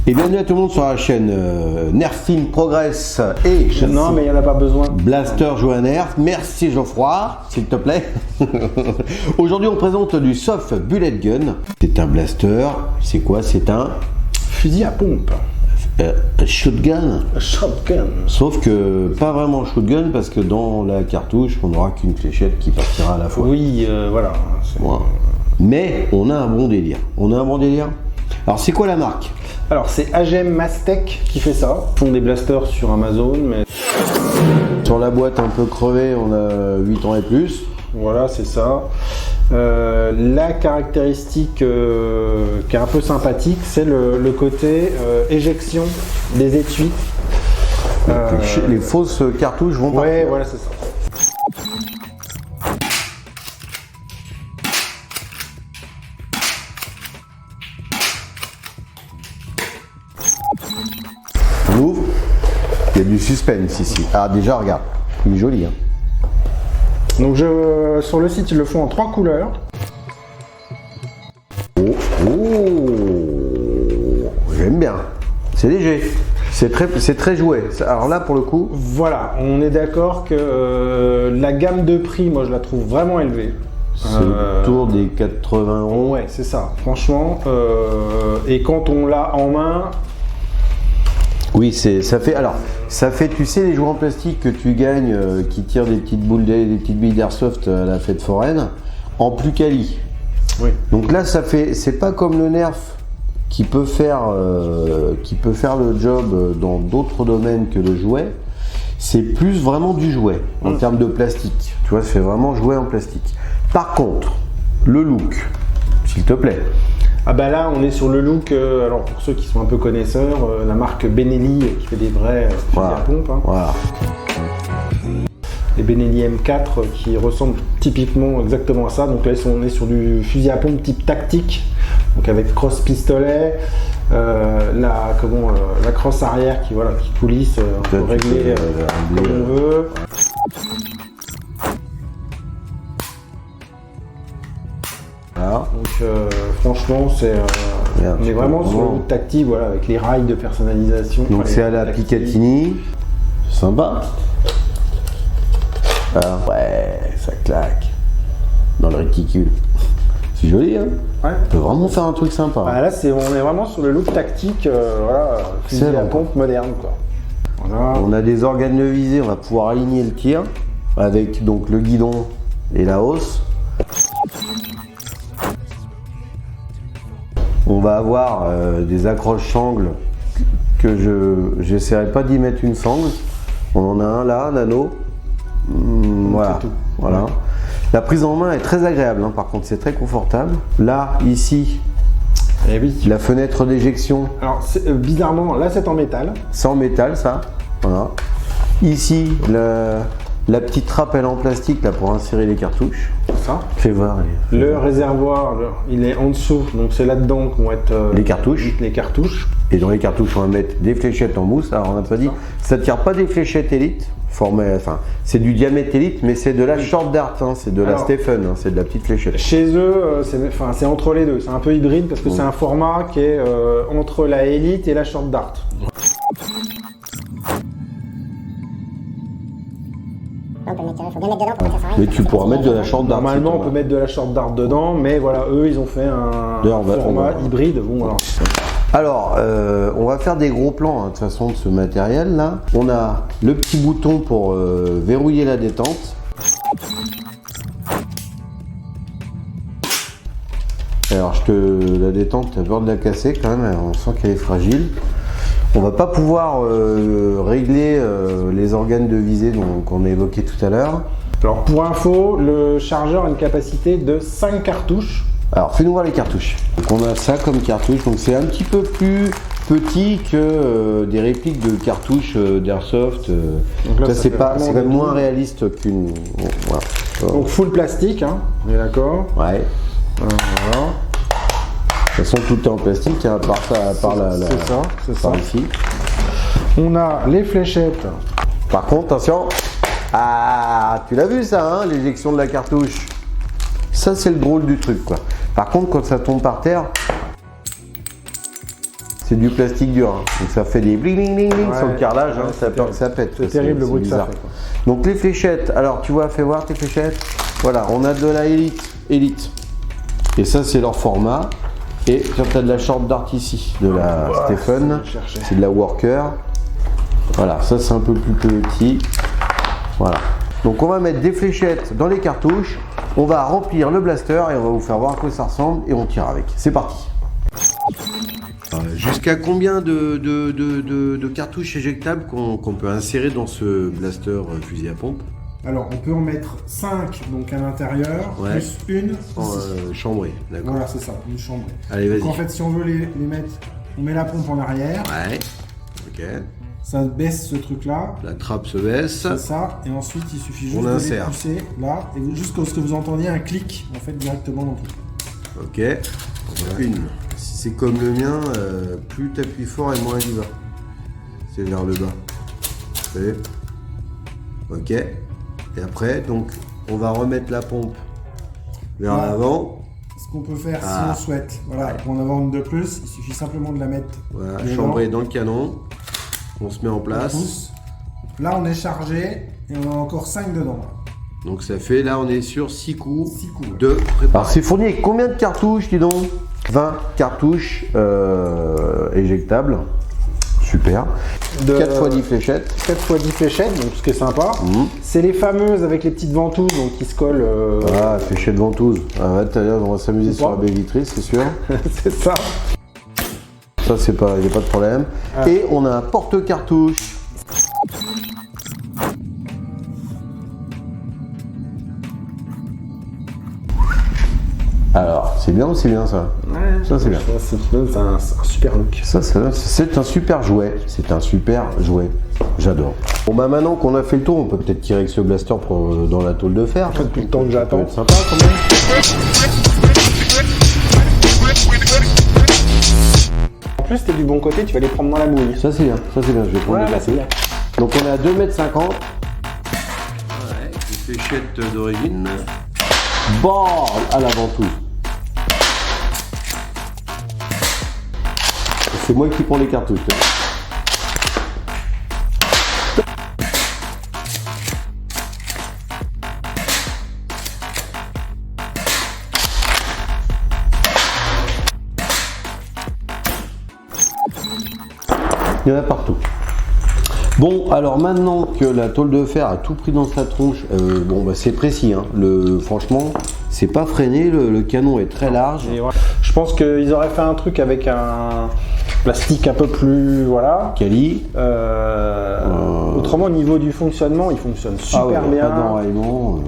Et bienvenue à tout le monde sur la chaîne Nerfing Progress et non mais il n'y en a pas besoin. Blaster joue à Nerf. Merci Geoffroy, s'il te plaît. Aujourd'hui on présente du Soft Bullet Gun. C'est un blaster, c'est quoi? C'est un fusil à pompe. Shotgun. Shotgun. Sauf que pas vraiment shotgun parce que dans la cartouche on n'aura qu'une fléchette qui partira à la fois. Oui, voilà. Mais on a un bon délire. Alors c'est quoi la marque? Alors c'est AGM Mastech qui fait ça. Ils font des blasters sur Amazon. Mais... Sur la boîte un peu crevée, on a 8 ans et plus. Voilà, c'est ça. La caractéristique qui est un peu sympathique, c'est le côté éjection des étuis. Les fausses cartouches vont partir. Ouais, voilà, c'est ça. On ouvre, il y a du suspense ici. Ah déjà regarde, il est joli. Hein. Donc sur le site ils le font en 3 couleurs. Oh, j'aime bien. C'est léger, c'est très jouet. Alors là pour le coup. Voilà, on est d'accord que la gamme de prix, moi je la trouve vraiment élevée. C'est autour des 80 €. Ouais, c'est ça, franchement. Et quand on l'a en main. Oui, ça fait, tu sais, les jouets en plastique que tu gagnes, qui tirent des petites billes d'airsoft à la fête foraine, en plus quali. Oui. Donc là, c'est pas comme le Nerf qui peut faire le job dans d'autres domaines que le jouet. C'est plus vraiment du jouet en termes de plastique. Tu vois, c'est vraiment jouet en plastique. Par contre, le look, s'il te plaît. Ah bah là on est sur le look, alors pour ceux qui sont un peu connaisseurs, la marque Benelli qui fait des vrais fusils à pompe. Hein. Voilà. Les Benelli M4 qui ressemblent typiquement exactement à ça. Donc là on est sur du fusil à pompe type tactique, donc avec crosse pistolet, la crosse arrière qui coulisse, on peut régler comme on veut. Voilà. Donc franchement on est vraiment sur le look tactique, voilà, avec les rails de personnalisation. Donc c'est à la Picatinny, c'est sympa. Ah, ouais, ça claque dans le réticule. C'est joli, hein. Ouais. On peut vraiment faire un truc sympa. Ah, là on est vraiment sur le look tactique, voilà, fusil à pompe moderne, quoi. Voilà. On a des organes de visée, on va pouvoir aligner le tir avec donc le guidon et la hausse. On va avoir des accroches sangles que j'essaierai pas d'y mettre une sangle. On en a un là, nano. Voilà. Voilà. La prise en main est très agréable, hein. Par contre c'est très confortable. Là, ici, oui. La fenêtre d'éjection. Alors bizarrement, là c'est en métal. C'est en métal ça. Voilà. Ici, la petite trappe elle est en plastique là pour insérer les cartouches. Ça. Fais voir. Le réservoir, il est en dessous, donc c'est là-dedans qu'on va être les cartouches. Et dans les cartouches, on va mettre des fléchettes en mousse. Alors on n'a pas dit, ça ne tire pas des fléchettes élite. Enfin, c'est du diamètre élite, mais c'est de la short dart, hein, c'est de la Stephen, hein, c'est de la petite fléchette. Chez eux, c'est entre les deux, c'est un peu hybride parce que c'est un format qui est entre la élite et la short dart. Mais tu pourras mettre de la short dart. Normalement, on peut mettre de la short dart dedans, mais voilà, eux, ils ont fait un format hybride. Bon, alors, on va faire des gros plans, hein, de toute façon, de ce matériel là. On a le petit bouton pour verrouiller la détente. Alors, la détente, t'as peur de la casser quand même, on sent qu'elle est fragile. On va pas pouvoir régler les organes de visée qu'on a évoqués tout à l'heure. Alors pour info, le chargeur a une capacité de 5 cartouches. Alors fais-nous voir les cartouches. Donc on a ça comme cartouche, donc c'est un petit peu plus petit que des répliques de cartouches d'airsoft. Ça c'est quand même moins réaliste qu'une. Bon, voilà. Donc full plastique, hein, on est d'accord. Ouais. Voilà. De toute façon, tout est en plastique, hein, à part c'est ça. Ici. On a les fléchettes. Par contre, attention. Ah, tu l'as vu ça, hein, l'éjection de la cartouche. Ça, c'est le drôle du truc, quoi. Par contre, quand ça tombe par terre, C'est du plastique dur, hein. Donc ça fait des bling bling bling bling sur le carrelage, hein. Ça a peur que ça pète. C'est terrible le bruit que ça fait, quoi. Donc les fléchettes, alors tu vois, fais voir tes fléchettes. Voilà, on a de la Elite. Et ça c'est leur format. Et tu as de la Short Dart ici, de la Stephen. C'est de la Worker. Voilà, ça c'est un peu plus petit. Voilà. Donc on va mettre des fléchettes dans les cartouches. On va remplir le blaster et on va vous faire voir à quoi ça ressemble et on tire avec. C'est parti. Jusqu'à combien de cartouches éjectables qu'on peut insérer dans ce blaster fusil à pompe? Alors, on peut en mettre 5 donc à l'intérieur, plus une chambrée, d'accord. Voilà, c'est ça, une chambrée. Allez, vas-y. En fait, si on veut les mettre, on met la pompe en arrière. Ouais, ok. Ça baisse ce truc-là. La trappe se baisse. C'est ça, et ensuite, il suffit juste de les pousser là, et jusqu'à ce que vous entendiez un clic, en fait, directement dans le truc. Ok, voilà. Une. Si c'est comme le mien, plus tu appuies fort et moins il va. C'est vers le bas. Vous savez? Ok. Et après, donc, on va remettre la pompe vers l'avant. Ce qu'on peut faire si on souhaite, voilà, pour en avoir une de plus, il suffit simplement de la mettre. Voilà, chambrée dans le canon. On se met en place. Là, on est chargé et on a encore 5 dedans. Donc ça fait, là, on est sur 6 coups, 6 coups de préparation. Alors, c'est fourni avec combien de cartouches, dis donc? 20 cartouches éjectables. Super. 4 x 10 fléchettes. 4 x 10 fléchettes, donc ce qui est sympa. C'est les fameuses avec les petites ventouses donc qui se collent. Ah, fléchettes ventouses. Ah, ouais, on va s'amuser sur la baie vitrée, c'est sûr. C'est ça. Ça, c'est pas, il n'y a pas de problème. Ah. Et on a un porte-cartouche. Alors, c'est bien ou c'est bien ça? Ouais, ça c'est bien. C'est un super look. Ça, c'est un super jouet. C'est un super jouet. J'adore. Bon bah maintenant qu'on a fait le tour, on peut peut-être tirer avec ce blaster dans la tôle de fer. Depuis le temps que j'attends. C'est sympa quand même. En plus, t'es du bon côté, tu vas les prendre dans la mouille. Ça c'est bien. Ça c'est bien. Je vais prendre les c'est bien. Donc on est à 2,50 m. Ouais, des fléchettes d'origine. Bon, à la ventouse. C'est moi qui prends les cartouches. Il y en a partout. Bon, alors maintenant que la tôle de fer a tout pris dans sa tronche, bon bah c'est précis, hein. Franchement, c'est pas freiné, le canon est très large. Et voilà. Je pense qu'ils auraient fait un truc avec un plastique un peu plus, voilà. Quali. Autrement, au niveau du fonctionnement, il fonctionne super bien. Pas d'enraillement.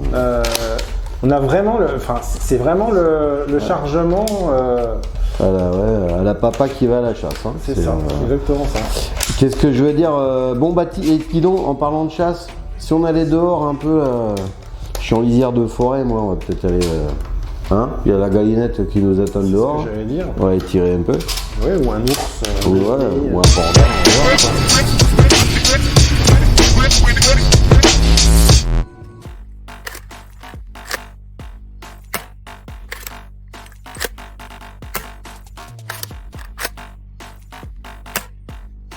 On a vraiment c'est vraiment le chargement. À la papa qui va à la chasse. Hein. C'est ça, exactement ça. Qu'est-ce que je veux dire? Bon bah, et Tidon, en parlant de chasse, si on allait dehors un peu, je suis en lisière de forêt, moi, on va peut-être aller. Hein, il y a la galinette qui nous attend dehors. C'est ce que j'allais dire. On va aller tirer un peu. Oui, ou un ours. Ou un panda.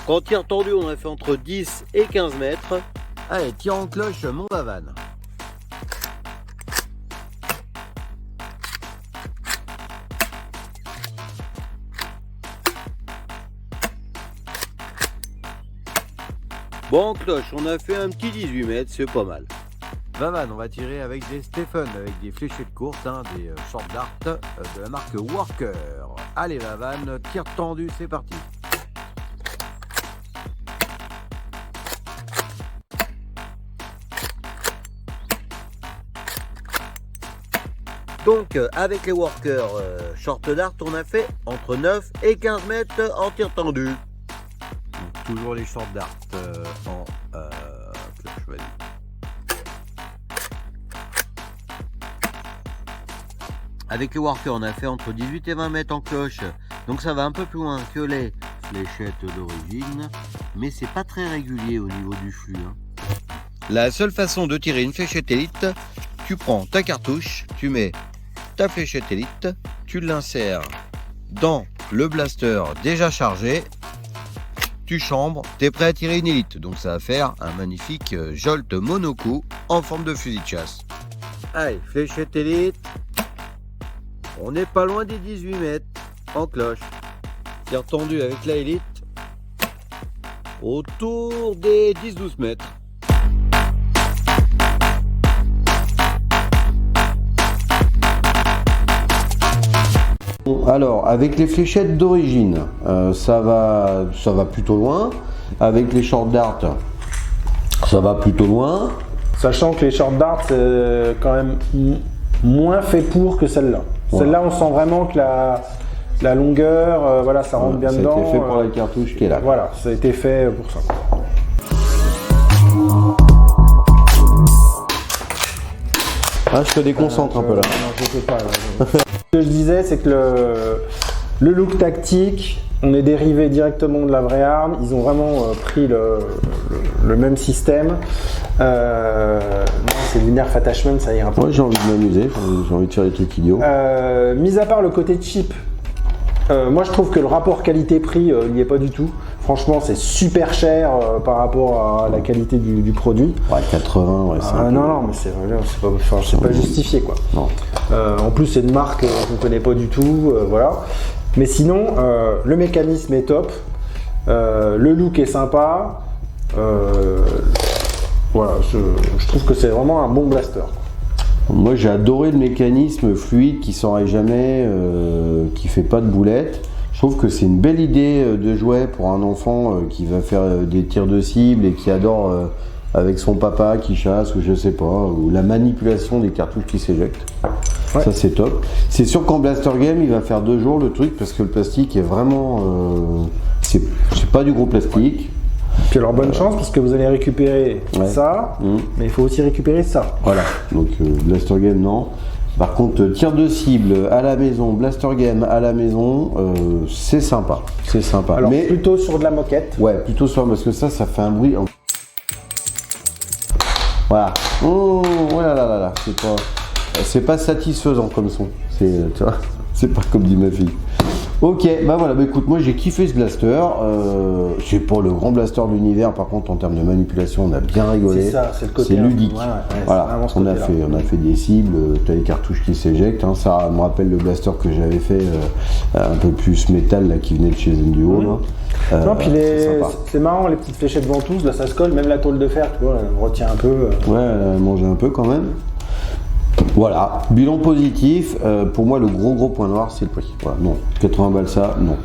En tir tendu, on a fait entre 10 et 15 mètres. Allez, tir en cloche, mon bavane. Bon, en cloche, on a fait un petit 18 mètres, c'est pas mal. Bavane, on va tirer avec des Stephen, avec des fléchettes courtes, hein, des short dart de la marque Worker. Allez, Bavane, tir tendu, c'est parti. Donc avec les workers short dart, on a fait entre 9 et 15 mètres en tir tendu. Donc, toujours les short dart en cloche, vas-y. Avec les workers, on a fait entre 18 et 20 mètres en cloche. Donc ça va un peu plus loin que les fléchettes d'origine, mais c'est pas très régulier au niveau du flux. Hein. La seule façon de tirer une fléchette élite, tu prends ta cartouche, tu mets ta fléchette élite, tu l'insères dans le blaster déjà chargé tu chambres, t'es prêt à tirer une élite. Donc ça va faire un magnifique Jolt monocoup en forme de fusil de chasse. Allez, fléchette élite. On n'est pas loin des 18 mètres en cloche. Tir tendu avec la élite. Autour des 10-12 mètres. Alors, avec les fléchettes d'origine, ça va plutôt loin. Avec les short dart, ça va plutôt loin. Sachant que les short darts, c'est quand même moins fait pour que celle-là. Voilà. Celle-là, on sent vraiment que la longueur, voilà, ça rentre bien dedans. Ça a été fait pour la cartouche qui est là. Voilà, ça a été fait pour ça. Ah, je te déconcentre un peu là. Non, je peux pas. Là. Ce que je disais, c'est que le look tactique, on est dérivé directement de la vraie arme. Ils ont vraiment pris le même système. Non, c'est du nerf attachment, ça ira pas. Ouais, j'ai envie de m'amuser, j'ai envie de faire des trucs idiots. Mis à part le côté cheap, moi je trouve que le rapport qualité-prix il n'y est pas du tout. Franchement, c'est super cher par rapport à la qualité du produit. Ouais, 80, ouais, c'est non, mais c'est pas justifié quoi. Non. En plus, c'est une marque qu'on ne connaît pas du tout, voilà. Mais sinon, le mécanisme est top, le look est sympa. Voilà, je trouve que c'est vraiment un bon blaster. Moi, j'ai adoré le mécanisme fluide qui s'enraye jamais, qui fait pas de boulettes. Je trouve que c'est une belle idée de jouet pour un enfant qui va faire des tirs de cible et qui adore avec son papa qui chasse ou je sais pas, ou la manipulation des cartouches qui s'éjectent. Ouais. Ça c'est top. C'est sûr qu'en Blaster Game il va faire 2 jours le truc parce que le plastique est vraiment... c'est pas du gros plastique. Puis alors bonne chance parce que vous allez récupérer ça, mais il faut aussi récupérer ça. Voilà, donc Blaster Game non. Par contre, tir de cible à la maison, Blaster Game à la maison, c'est sympa. C'est sympa. Alors mais plutôt sur de la moquette. Ouais, plutôt sur parce que ça fait un bruit. Voilà. Oh là là là là, c'est pas satisfaisant comme son. C'est, tu vois, c'est pas comme dit ma fille. Ok, bah voilà, bah écoute, moi j'ai kiffé ce blaster. C'est pas le grand blaster de l'univers, par contre en termes de manipulation, on a bien rigolé. C'est ça, c'est le côté. C'est ludique. Ouais, voilà, on a fait des cibles, t'as les cartouches qui s'éjectent. Hein, ça me rappelle le blaster que j'avais fait un peu plus métal là, qui venait de chez Zenduo. Non, puis c'est marrant, les petites fléchettes ventouses, là ça se colle, même la tôle de fer, tu vois, elle retient un peu. Ouais, elle mange un peu quand même. Voilà, bilan positif. Pour moi, le gros point noir, c'est le prix. Voilà, non, 80 balles ça, non.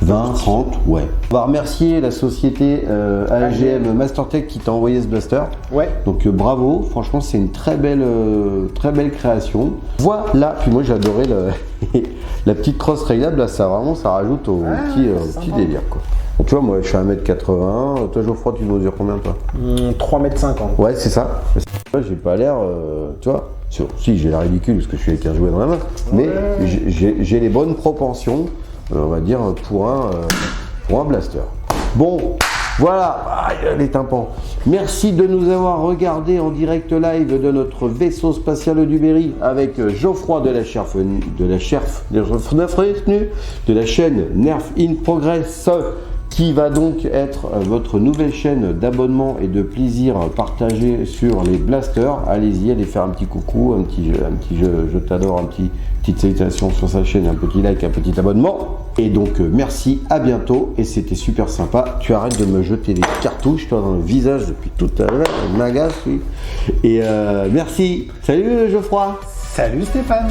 20, 30, ouais. On va remercier la société AGM Mastertech qui t'a envoyé ce blaster. Ouais. Donc bravo, franchement, c'est une très belle création. Voilà, puis moi j'ai adoré la petite crosse réglable, là, ça rajoute au petit délire, quoi. Donc, tu vois, moi je suis à 1m80, toi Geoffroy, tu mesures combien toi 3m50. Ouais, c'est ça. J'ai pas l'air, tu vois, si j'ai l'air ridicule parce que je suis avec un jouet dans la main, mais j'ai les bonnes proportions, on va dire, pour un blaster. Bon, voilà, les tympans. Merci de nous avoir regardé en direct live de notre vaisseau spatial du Berry avec Geoffroy de la chaîne Nerf in Progress, qui va donc être votre nouvelle chaîne d'abonnement et de plaisir partagé sur les blasters. Allez-y, allez faire un petit coucou, un petit je t'adore, petite salutation sur sa chaîne, un petit like, un petit abonnement. Et donc merci, à bientôt, et c'était super sympa. Tu arrêtes de me jeter des cartouches toi dans le visage depuis tout à l'heure, je m'agace, oui. Et merci, salut Geoffroy. Salut Stéphane.